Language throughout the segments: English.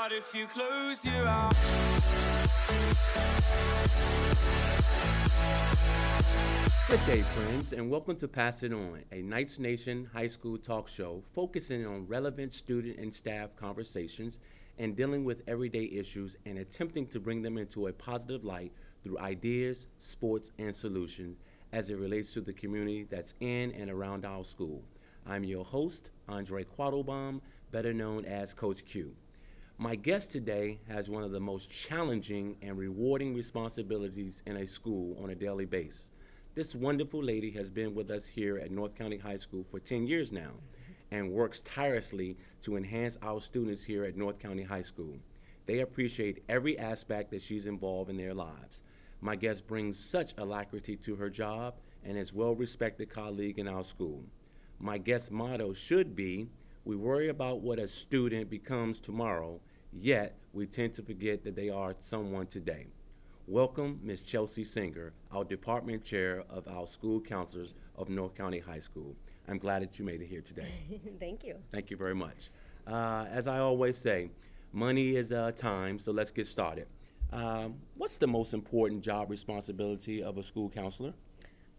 out if you close your eyes. Good day, friends, and welcome to Pass It On, a Knights Nation high school talk show focusing on relevant student and staff conversations and dealing with everyday issues and attempting to bring them into a positive light through ideas, sports, and solutions as it relates to the community that's in and around our school. I'm your host, Andre Quattlebaum, better known as Coach Q. My guest today has one of the most challenging and rewarding responsibilities in a school on a daily basis. This wonderful lady has been with us here at North County High School for 10 years now and works tirelessly to enhance our students here at North County High School. They appreciate every aspect that she's involved in their lives. My guest brings such alacrity to her job and is a well-respected colleague in our school. My guest's motto should be, we worry about what a student becomes tomorrow, yet we tend to forget that they are someone today. Welcome, Ms. Chelsea Singer, our department chair of our school counselors of North County High School. I'm glad that you made it here today. Thank you. Thank you very much. As I always say, money is time, so let's get started. What's the most important job responsibility of a school counselor?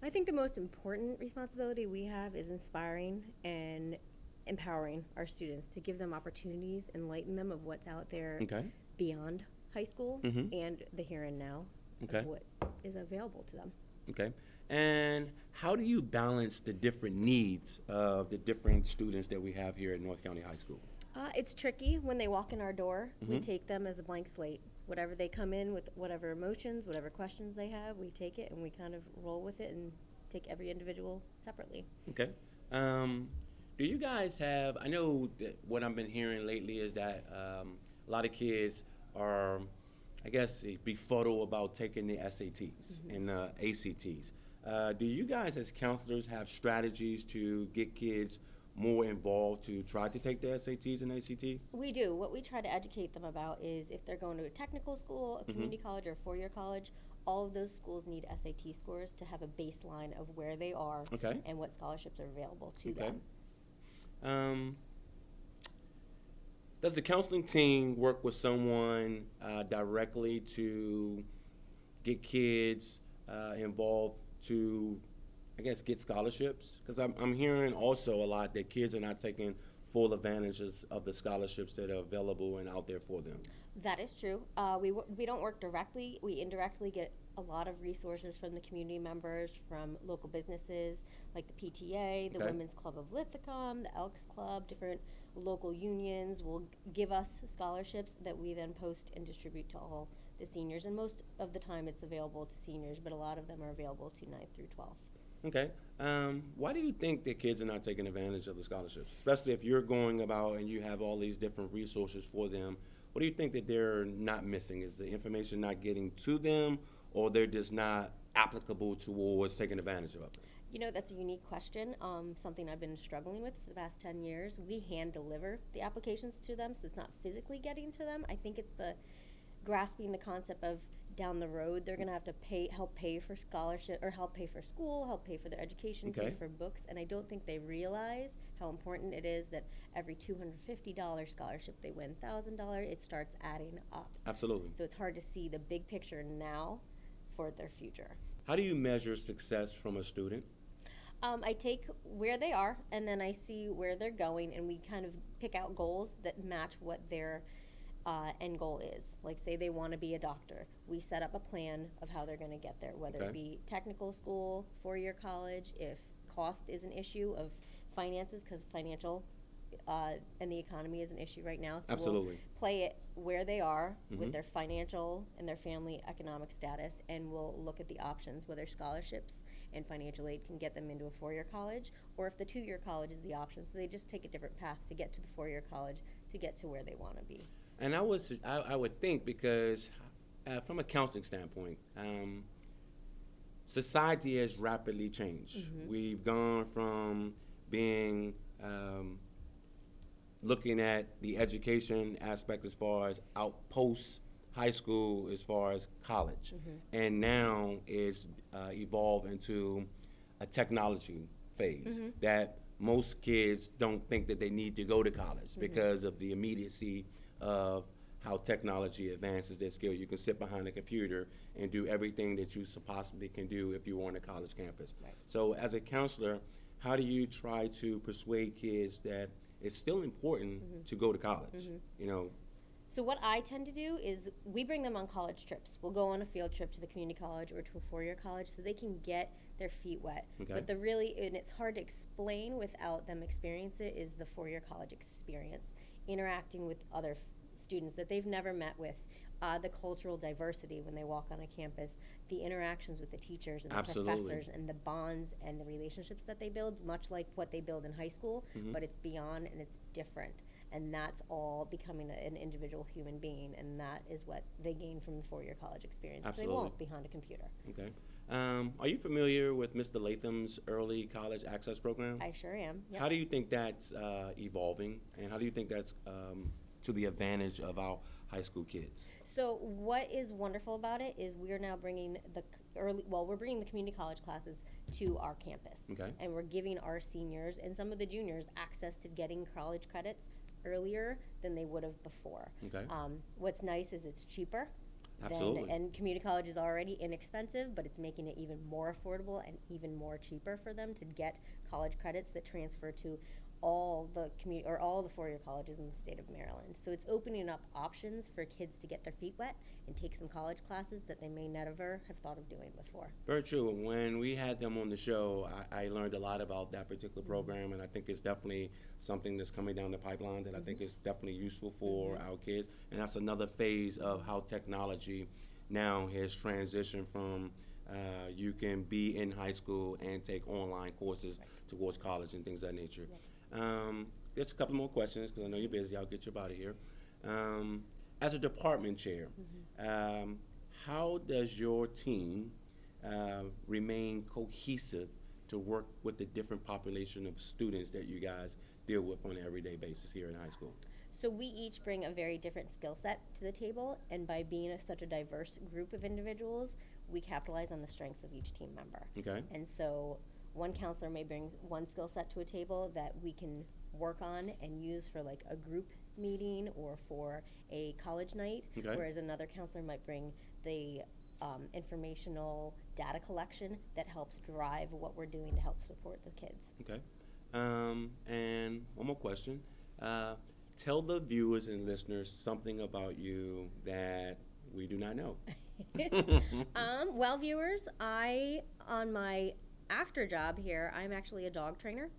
I think the most important responsibility we have is inspiring and empowering our students to give them opportunities, enlighten them of what's out there beyond high school and the here and now of what is available to them. Okay. And how do you balance the different needs of the different students that we have here at North County High School? It's tricky when they walk in our door. We take them as a blank slate. Whatever they come in with, whatever emotions, whatever questions they have, we take it and we kind of roll with it and take every individual separately. Okay. Do you guys have, I know that what I've been hearing lately is that a lot of kids are, I guess, befuddled about taking the SATs and ACTs. Do you guys as counselors have strategies to get kids more involved to try to take the SATs and ACTs? We do. What we try to educate them about is if they're going to a technical school, a community college, or a four-year college, all of those schools need SAT scores to have a baseline of where they are and what scholarships are available to them. Does the counseling team work with someone directly to get kids involved to, I guess, get scholarships? Because I'm hearing also a lot that kids are not taking full advantages of the scholarships that are available and out there for them. That is true. We don't work directly. We indirectly get a lot of resources from the community members, from local businesses like the PTA, the Women's Club of Lithicum, the Elks Club, different local unions will give us scholarships that we then post and distribute to all the seniors. And most of the time it's available to seniors, but a lot of them are available to 9th through 12th. Okay. Why do you think that kids are not taking advantage of the scholarships? Especially if you're going about and you have all these different resources for them. What do you think that they're not missing? Is the information not getting to them, or they're just not applicable towards taking advantage of it? You know, that's a unique question, something I've been struggling with for the past 10 years. We hand deliver the applications to them, so it's not physically getting to them. I think it's the grasping the concept of down the road they're going to have to help pay for scholarship, or help pay for school, help pay for their education, pay for books, and I don't think they realize how important it is that every $250 scholarship they win $1,000, it starts adding up. Absolutely. So it's hard to see the big picture now for their future. How do you measure success from a student? I take where they are, and then I see where they're going, and we kind of pick out goals that match what their end goal is. Like, say they want to be a doctor. We set up a plan of how they're going to get there, whether it be technical school, four-year college, if cost is an issue of finances, because financial and the economy is an issue right now. So Absolutely. We'll play it where they are with their financial and their family economic status, and we'll look at the options, whether scholarships and financial aid can get them into a four-year college, or if the two-year college is the option. So they just take a different path to get to the four-year college to get to where they want to be. And I would think, because from a counseling standpoint, society has rapidly changed. We've gone from being looking at the education aspect as far as out post high school, as far as college, and now it's evolved into a technology phase that most kids don't think that they need to go to college because of the immediacy of how technology advances their skill. You can sit behind a computer and do everything that you possibly can do if you were on a college campus. Right. So as a counselor, how do you try to persuade kids that it's still important to go to college? You know, So what I tend to do is we bring them on college trips. We'll go on a field trip to the community college or to a four-year college so they can get their feet wet. Okay. But the really, and it's hard to explain without them experience it, is the four-year college experience. Interacting with other students that they've never met with, the cultural diversity when they walk on a campus, the interactions with the teachers and the Absolutely. professors, and the bonds and the relationships that they build, much like what they build in high school, but it's beyond and it's different. And that's all becoming an individual human being, and that is what they gain from the four-year college experience. Absolutely. They won't behind a computer. okay. Are you familiar with Mr. Latham's early college access program? I sure am. Yep. How do you think that's evolving, and how do you think that's to the advantage of our high school kids? So what is wonderful about it is we are now bringing we're bringing the community college classes to our campus. Okay. And we're giving our seniors and some of the juniors access to getting college credits earlier than they would have before. Okay. What's nice is it's cheaper. Absolutely. And community college is already inexpensive, but it's making it even more affordable and even more cheaper for them to get college credits that transfer to all the all the four-year colleges in the state of Maryland. So it's opening up options for kids to get their feet wet and take some college classes that they may never have thought of doing before. Very true. When we had them on the show, I learned a lot about that particular program, and I think it's definitely something that's coming down the pipeline that I think is definitely useful for our kids. And that's another phase of how technology now has transitioned from you can be in high school and take online courses towards college and things of that nature. Just a couple more questions because I know you're busy. I'll get you out of here. As a department chair, how does your team remain cohesive to work with the different population of students that you guys deal with on an everyday basis here in high school? So we each bring a very different skill set to the table, and by being such a diverse group of individuals, we capitalize on the strengths of each team member. Okay. And so one counselor may bring one skill set to a table that we can work on and use for like a group meeting or for a college night, Okay. whereas another counselor might bring the informational data collection that helps drive what we're doing to help support the kids. Okay. And one more question. Tell the viewers and listeners something about you that we do not know. Well, viewers, on my after job here, I'm actually a dog trainer,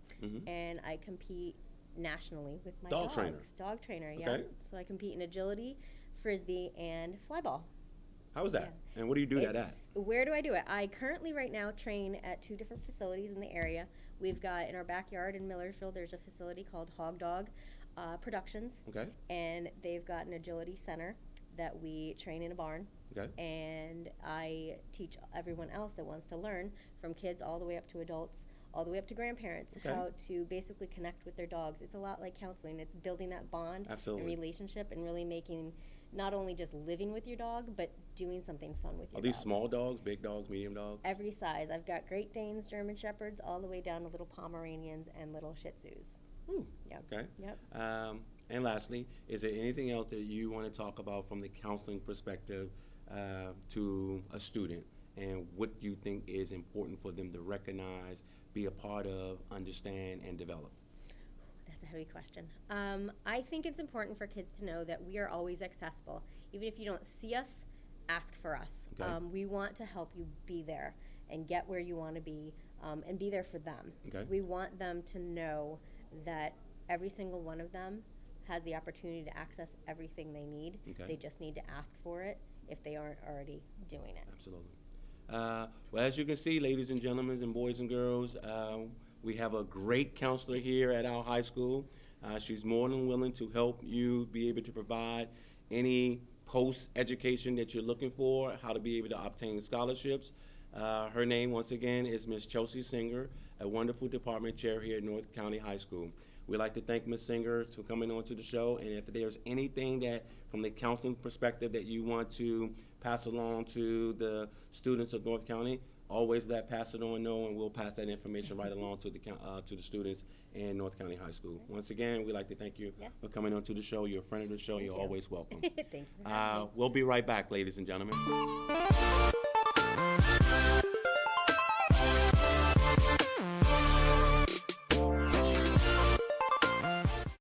and I compete nationally with my Dog dogs. trainer? Dog trainer, yeah. Okay. So I compete in agility, frisbee, and flyball. How is that? And what do you do that at? Where do I do it? I currently right now train at 2 different facilities in the area. We've got in our backyard in Millersville, there's a facility called Hog Dog Productions, Okay. and they've got an agility center that we train in a barn. Okay. And I teach everyone else that wants to learn, from kids all the way up to adults, all the way up to grandparents, Okay. how to basically connect with their dogs. It's a lot like counseling. It's building that bond Absolutely. and relationship and really making not only just living with your dog, but doing something fun with your Are these dog. small dogs, big dogs, medium dogs? Every size. I've got Great Danes, German Shepherds, all the way down to little Pomeranians and little Shih Tzus. Ooh, Yep. okay. Yep. And lastly, is there anything else that you want to talk about from the counseling perspective to a student, and what you think is important for them to recognize, be a part of, understand, and develop? That's a heavy question. I think it's important for kids to know that we are always accessible. Even if you don't see us, ask for us. Okay. We want to help you be there and get where you want to be, and be there for them. Okay. We want them to know that every single one of them has the opportunity to access everything they need. Okay. They just need to ask for it if they aren't already doing it. Absolutely. Well, as you can see, ladies and gentlemen and boys and girls, we have a great counselor here at our high school. She's more than willing to help you be able to provide any post-education that you're looking for, how to be able to obtain scholarships. Her name, once again, is Ms. Chelsea Singer, a wonderful department chair here at North County High School. We'd like to thank Ms. Singer for coming on to the show, and if there's anything that, from the counseling perspective, that you want to pass along to the students of North County, always let Pass It On know, and we'll pass that information right along to the students and North County High School. Once again, we'd like to thank you Yes. for coming onto the show. You're a friend of the show. Thank You're you. always welcome. Thank you for having me. We'll be right back, ladies and gentlemen.